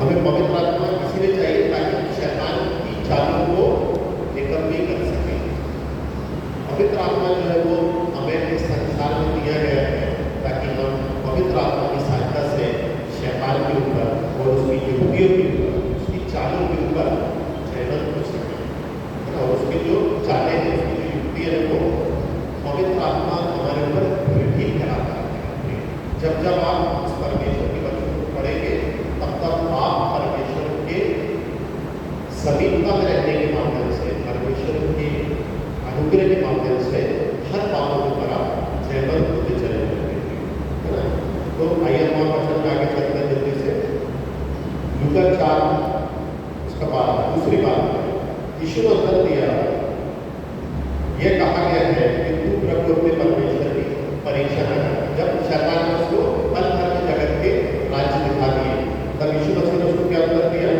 हमें पवित्र आत्मा इसीलिए चाहिए ताकि शैतान की चालों को निकम्मी कर सके। पवित्र आत्मा जो है वो हमें इस संसार में दिया गया है ताकि हम पवित्र आत्मा की सहायता से शैतान के ऊपर और उसकी युक्तियों के ऊपर, उसकी चालों के ऊपर जयवंत हो सके। और उसकी जो चालें हैं, उसकी जो युक्ति है वो पवित्र आत्मा हमारे ऊपर वृद्धि कराता है। जब जब आप इस परमेश्वर के वचन को पढ़ेंगे तब तब आप परमेश्वर के समीपता में रहने के माध्यम से, परमेश्वर के अनुग्रह के माध्यम से हर बातों के ऊपर आप जयवंत होते चले जाएंगे, है ना। तो आइए हम वचन में आगे चलते हैं जल्दी से। लूका 4 उसका बाद दूसरी बात, यीशु ने उत्तर दिया, यह कहा गया है कि तू प्रभु अपने परमेश्वर की परीक्षा न कर। जब शैतान ने उसको हर तरह के जगत के राज्य दिखा दिए तब यीशु मसीह ने उसको क्या उत्तर दिया,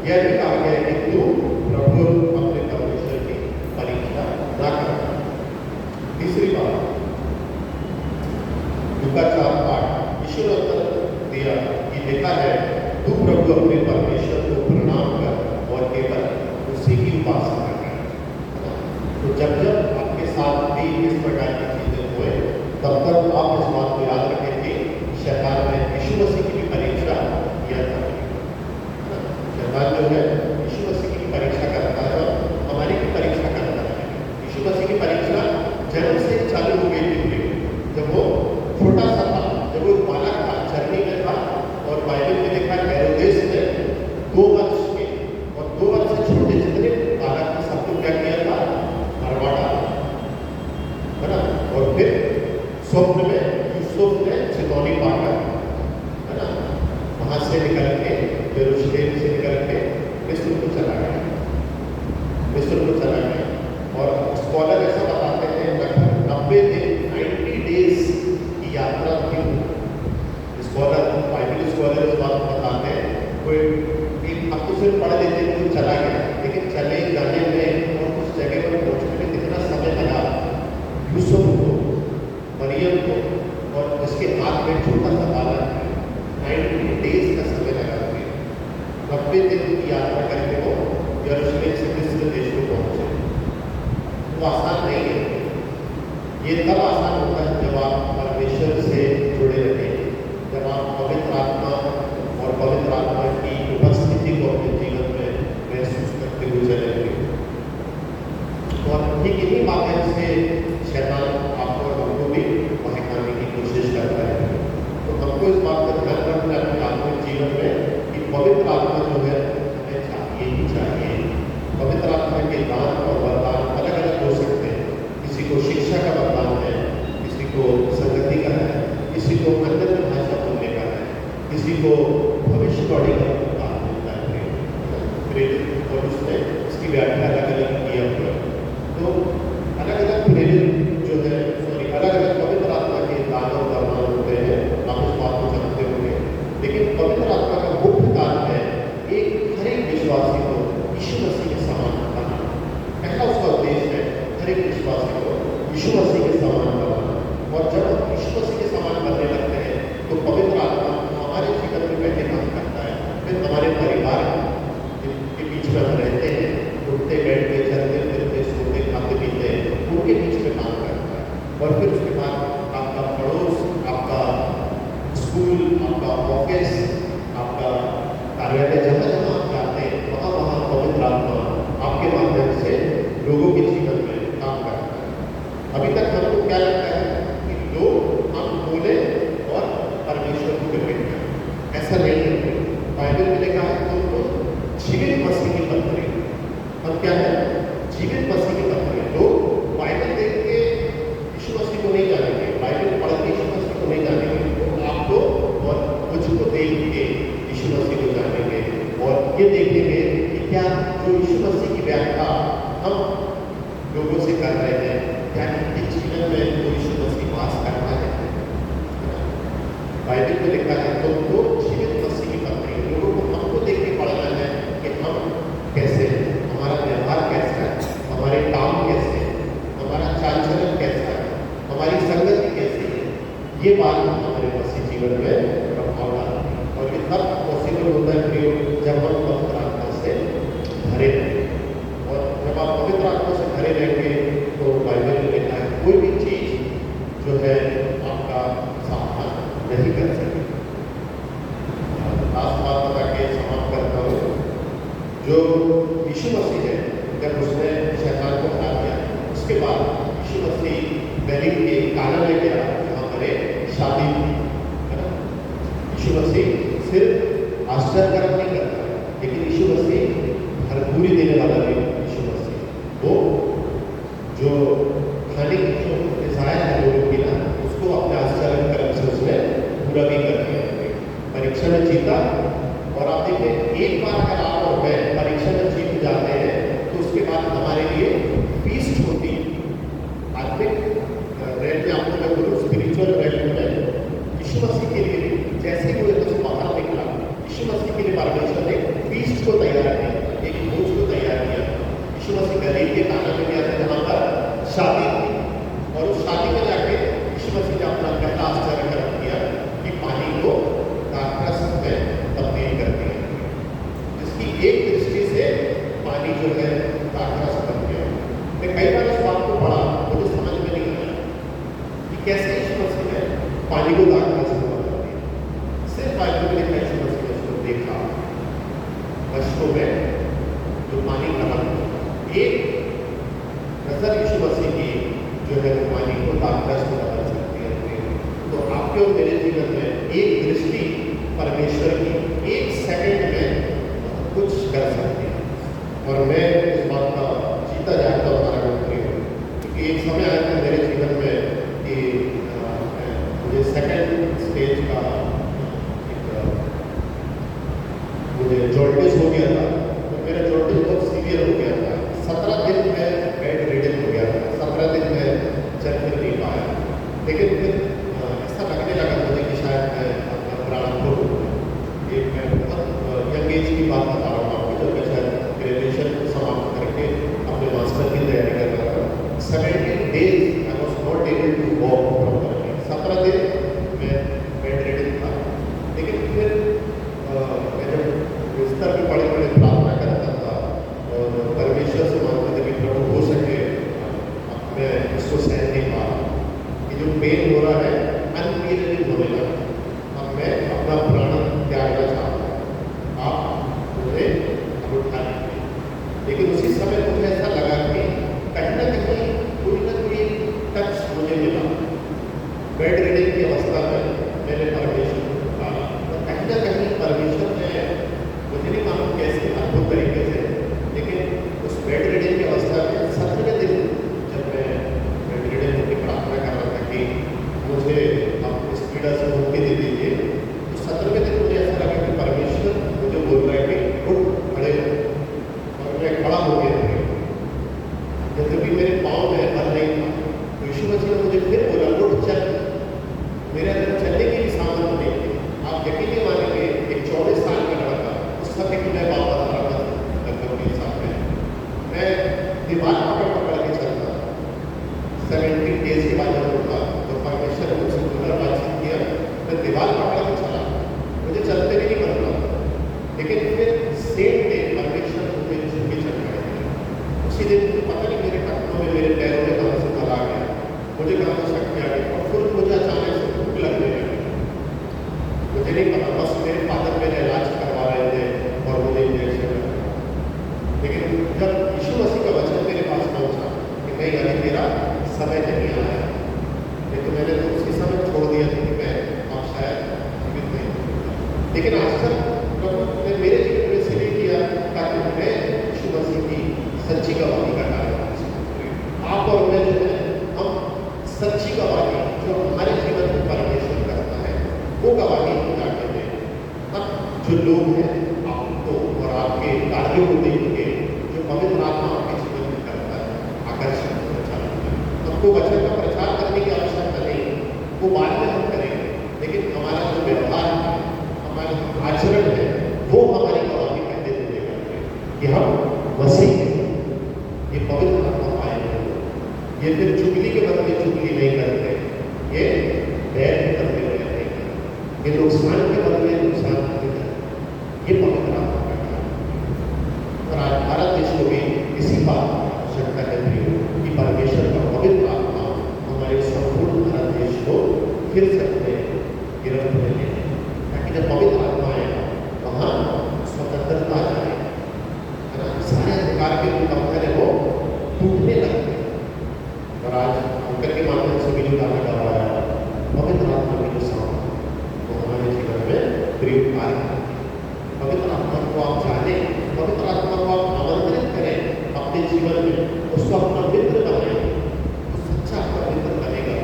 यह भी कहा गया है कि तू प्रभु अपने परमेश्वर की परीक्षा न कर। तीसरी बात, लूका 4:8, यीशु ने उत्तर दिया कि लिखा है तू प्रभु अपने परमेश्वर को प्रणाम कर और केवल उसी की उपासना कर। तो जब जब आपके साथ भी इस प्रकार की चीजें हुए तब तक आप इस बात को याद रखें कि शैतान ने यीशु मसीह की भी परीक्षा किया था। शैतान जो है यीशु मसीह की परीक्षा करता है और हमारी भी परीक्षा करता है। यीशु मसीह की परीक्षा जन्म से चालू हो गई थी। जब वो छोटा सा था, जब वो बालक था, चरनी में था, और बाइबल में लिखा हेरोदेस ने 2 वर्ष के और 2 वर्ष से छोटे जितने बालक थे सबको क्या किया था, मरवा डाला, है ना। और फिर स्वप्न में यूसुफ ने चितौनी पाकर, है ना, वहां से निकल के यरूशलेम से निकल के मिस्र को चला गया, मिस्र को चला गया। और स्कॉलर ऐसा बताते हैं लगभग 90 दिन 90 डेज की यात्रा थी। स्कॉलर, बाइबल स्कॉलर इस बात को बताते हैं, कोई अब तो सिर्फ पढ़ लेते हैं कोई चला गया, लेकिन चले जाने में और उस जगह पर पहुंचने में कितना समय लगा यूसुफ को, मरियम को, और उसके हाथ में छोटा सा बालक है। 90 डेज का समय लगा। 90 दिन की यात्रा करके वो यरूशलेम से मिस्र देश को पहुंचे। तो आसान नहीं है। ये तब आसान होता है जब आप परमेश्वर से जुड़े रहें, जब आप पवित्र आत्मा और पवित्र आत्मा की उपस्थिति को अपने जीवन में महसूस करते हुए चलेंगे। और ठीक इन्हीं माध्यम से शैतान आपको और हमको भी बहकाने की कोशिश करता है। तो हमको इस बात का ध्यान रखना है अपने आत्मिक जीवन में कि पवित्र आत्मा जो है हमें चाहिए ही चाहिए। पवित्र आत्मा के दान और वरदान अलग अलग हो सकते हैं। किसी को शिक्षा का वरदान है, किसी को संगति का है, किसी को अन्य भाषा बोलने का है, किसी को भविष्यवाणी का वरदान मिलता है। प्रेरित और उसने इसकी व्याख्या अलग अलग की है। तो अलग अलग प्रेरित जो है अलग अलग पवित्र आत्मा के दान और वरदान होते हैं। आप उस बात को जानते होंगे, लेकिन पवित्र आत्मा का मुख्य कार्य है हर एक विश्वासी को यीशु मसीह के समान बनाना। पहला उसका उद्देश्य है हर एक विश्वासी को यीशु मसीह के समान बनाना। और जब हम यीशु मसीह के समान बनने लगते हैं तो पवित्र आत्मा हमारे जीवन में पहले काम करता है, फिर हमारे परिवार के बीच में हम रहते हैं, उठते बैठते चलते फिरते सोते खाते पीते उनके बीच में काम करता है। और फिर उसके बाद आपका पड़ोस, आपका स्कूल, आपका ऑफिस, आपका कार्यालय, जहाँ जहाँ आप जाते हैं वहाँ वहाँ पवित्र आत्मा आपके माध्यम से लोगों के जीवन में काम करता है। अभी तक हमको क्या लगता है कि लोग हम बोले और परमेश्वर को ग्रहण करें, ऐसा नहीं है। बाइबल में लिखा है तो जीवित मसीह की पत्री, हम क्या है जीवित मसीह की पत्री। लोग बाइबल देख के यीशु मसीह को नहीं जानेंगे, बाइबल पढ़ के यीशु मसीह को नहीं जानेंगे, तो आपको और मुझको देख के यीशु मसीह को जानेंगे और ये देखेंगे कि क्या जो यीशु मसीह की व्याख्या हम लोगों से कर रहे हैं, क्या इनके जीवन में तो यीशु मसीह वास करना है। बाइबल में लिखा है तो जीवित मसीह की पत्री। लोगों को हमको देख के पढ़ना है कि हम कैसे हैं, हमारा व्यवहार कैसा है, हमारे काम कैसे हैं, हमारा चाल चलन कैसा है, हमारी संगति कैसी है। ये बात हमारे मसीह जीवन में प्रभाव डालती है। और ये तब पॉसिबल होता है जब हम पवित्र आत्मा से भरे रहेंगे, और जब आप पवित्र आत्मा से भरे रहेंगे तो बाइबल में लिखा है कोई भी चीज जो है आपका सामना नहीं कर सके। लास्ट बात बता के समाप्त करता हूँ। जो यीशु मसीह है, जब उसने शैतान को हरा दिया, उसके बाद यीशु मसीह गलील के काना में गया जहाँ पर शादी थी, है ना। यीशु मसीह सिर्फ आश्चर्यकारक नहीं करता, लेकिन यीशु मसीह भरपूरी देने वाला भी यीशु मसीह। वो जो खाने की जो डिजायर है लोगों की ना, उसको अपने आश्चर्यकारक से उसने पूरा भी कर दिया। परीक्षा में जीता, और आप देखिए एक बार अगर आप और मैं परीक्षा में जीत जाते हैं तो उसके बाद हमारे लिए फीस्ट होती है। आत्मिक रेल में आपको मैं बोलूँ, स्पिरिचुअल रेल में यीशु मसीह के लिए जैसे ही वो से बाहर निकला, यीशु मसीह के लिए परमेश्वर ने फीस्ट को तैयार किया, एक भोज को तैयार किया। यीशु मसीह गलील के काना में गया था जहाँ पर शादी थी, और उस शादी में जाके यीशु मसीह ने अपना पहला आश्चर्यकारक किया कि पानी को दाखरस में तब्दील कर दिया, जिसकी एक दृष्टि से पानी जो है दाखरस बन गया। मैं कई बार इस बात को पढ़ा, मुझे समझ में नहीं आया कि कैसे यीशु मसीह ने पानी को दाखरस में बदल दिया। सिर्फ बाइबल में लिखा यीशु मसीह ने उसको देखा, अश्कों में जो पानी का रंग, एक नजर यीशु मसीह की जो है वो पानी को दाखरस में बदल सकती है। तो आपके और मेरे जीवन में एक दृष्टि परमेश्वर की एक सेकंड में कुछ कर सकती है। और मैं इस बात का जीता जागता हमारा मंत्री हूँ, क्योंकि एक समय आया था मेरे जीवन में कि मुझे सेकंड स्टेज का मुझे जॉन्डिस हो गया था। तो मेरा जॉन्डिस बहुत सीवियर हो गया था। 17 दिन में बेड रिडन हो गया था, 17 दिन में चल फिर नहीं पाया। लेकिन फिर ऐसा लगने लगा मुझे कि शायद मैं अपना प्राण खो दूँगा। एक मैं बहुत यंग एज की बात बता रहा हूँ आपको, जब मैं शायद ग्रेजुएशन समाप्त करके अपने मास्टर की तैयारी कर रहा था। 17 days I was not able to walk properly. 17 दिन मैं बेड रिडन था। लेकिन फिर मैं जब बिस्तर में बड़े बड़े प्रार्थना करता था और परमेश्वर से मांगता था कि प्रभु हो सके मैं इसको सहन नहीं पा रहा, कि जो पेन हो रहा है अनबीरेबल होने लगा, अब मैं अपना प्राण त्यागना चाहता हूँ, आप मुझे अब उठा लीजिए। लेकिन उसी समय मुझे ऐसा लगा कि कहीं ना कोई टच मुझे मिला। बेड रिडन की अवस्था में मैंने परमेश्वर को पुकारा, और कहीं ना कहीं परमेश्वर ने मुझे नहीं मालूम कैसे अद्भुत तरीके से, लेकिन उस बेड रिडन की अवस्था में 17वें दिन जब मैं बेड रिडन होकर प्रार्थना कर रहा था कि मुझे आप इस पीड़ा से मुक्ति दे दीजिए, तो 17वें दिन मुझे ऐसा लगा कि परमेश्वर मुझे बोल रहा है कि उठ खड़े हो, और मैं खड़ा हो गया। जब भी मेरे पाँव में बल नहीं था, तो यीशु मसीह ने मुझे फिर बोला उठ चल। मेरे अंदर चलने की भी सामर्थ्य नहीं थी। आप यकीन नहीं मानेंगे, एक 24 साल का लड़का उस समय कि मैं वापस आ रहा था लगभग 20 साल में, मैं दीवार पकड़ के चलता था। 17 days के बाद जब उठा तो परमेश्वर ने मुझसे बातचीत किया, मैं दीवार पकड़ के चला, मुझे चलते भी नहीं बन रहा था। लेकिन फिर सेम डे परमेश्वर मुझे झुकी चल गया। उसी दिन मुझे पता नहीं मेरे टखनों में, मेरे पैरों में कहाँ से बल आ गया, मुझे कहाँ से शक्ति आ गई, और फिर मुझे अचानक से भूख लगने लगी। मुझे नहीं पता, बस मेरे फादर मेरा इलाज करवा रहे थे और मुझे इंजेक्शन लग रहा। लेकिन जब यीशु मसीह का वचन मेरे पास पहुंचा कि नहीं अभी तेरा समय नहीं आया, नहीं तो मैंने तो उसी समय छोड़ दिया था कि मैं आप शायद जीवित नहीं हूँ। लेकिन आजकल प्रभु ने मेरे जीवन में इसलिए किया ताकि मैं यीशु मसीह की सच्ची गवाही का कार्य आप और मैं जो है, हम सच्ची गवाही जो हमारे जीवन में परमेश्वर करता है वो गवाही को जाके दें। अब जो लोग हैं आपको और आपके कार्यों को देख के जो पवित्र आत्मा आपके जीवन में करता है, आकर्षण प्रचार हमको वचन का प्रचार करने की आवश्यकता नहीं, वो बाद में हम करेंगे। लेकिन हमारा जो व्यवहार है, हमारा आचरण है, वो हमारी गवाही कहते देगा कि हम मसीह हैं। ये पवित्र आत्मा पाएंगे, ये फिर चुगली के बदले चुगली नहीं करते, ये बैर करते हुए नहीं, ये नुकसान के बदले नुकसान नहीं करते। ये पवित्र आत्मा का भारत देश को भी इसी बात की आवश्यकता है कि परमेश्वर का पवित्र आत्मा हमारे संपूर्ण भारत देश को फिर से अपने गिरफ्त में ले लें, ताकि जब पवित्र आत्मा आएगा वहाँ स्वतंत्रता आ जाए, है ना। सारे अधिकार के जो बंधन है वो टूटने लगते हैं। और आज अंकल के माध्यम से भी जो गाना गा रहा है, पवित्र आत्मा की जो सामर्थ वो हमारे जीवन में प्रयोग कार्य करती है। पवित्र आत्मा को आप जाने, पवित्र आत्मा को आप आमंत्रित करें अपने जीवन में, उसको अपना मित्र बनाएं, तो सच्चा आपका मित्र बनेगा।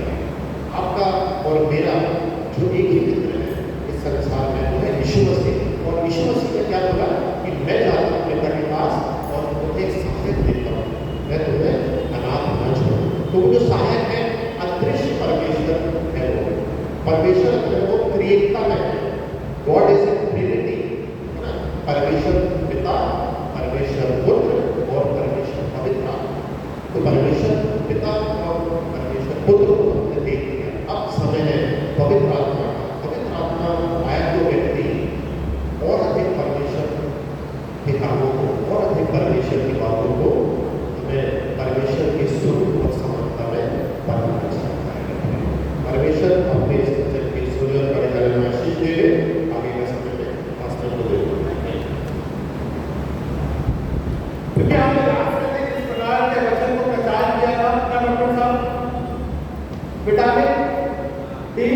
आपका और मेरा जो एक ही मित्र है इस संसार में वो है यीशु मसीह। और यीशु मसीह का क्या बोला कि मैं जाता हूँ पिता के पास और तुम्हें एक सहायक देता हूँ, मैं तुम्हें अनाथ न छोड़ूं। तो वो जो सहायक है अदृश्य परमेश्वर है, वो परमेश्वर है, वो त्रिएकता में है। गॉड इज इन ट्रिनिटी, है ना। परमेश्वर पिता, परमेश्वर पुत्र और परमेश्वर पवित्र आत्मा। तो परमेश्वर पिता और परमेश्वर पुत्र को हमने देख लिया। अब समय है पवित्र आत्मा का। पवित्र आत्मा आया तो व्यक्ति और अधिक परमेश्वर के कामों को और अधिक परमेश्वर की बातों को हमें परमेश्वर के स्वरूप और समानता में बनाना चाहता है। परमेश्वर अपने इस वचन के सुने और बड़े जाने में आशीष देवे। आगे का समय में पास्टर को देते क्योंकि हमने रास्ते में इस प्रकार के वचन को प्रचार किया था, डॉक्टर साहब विटामिन डी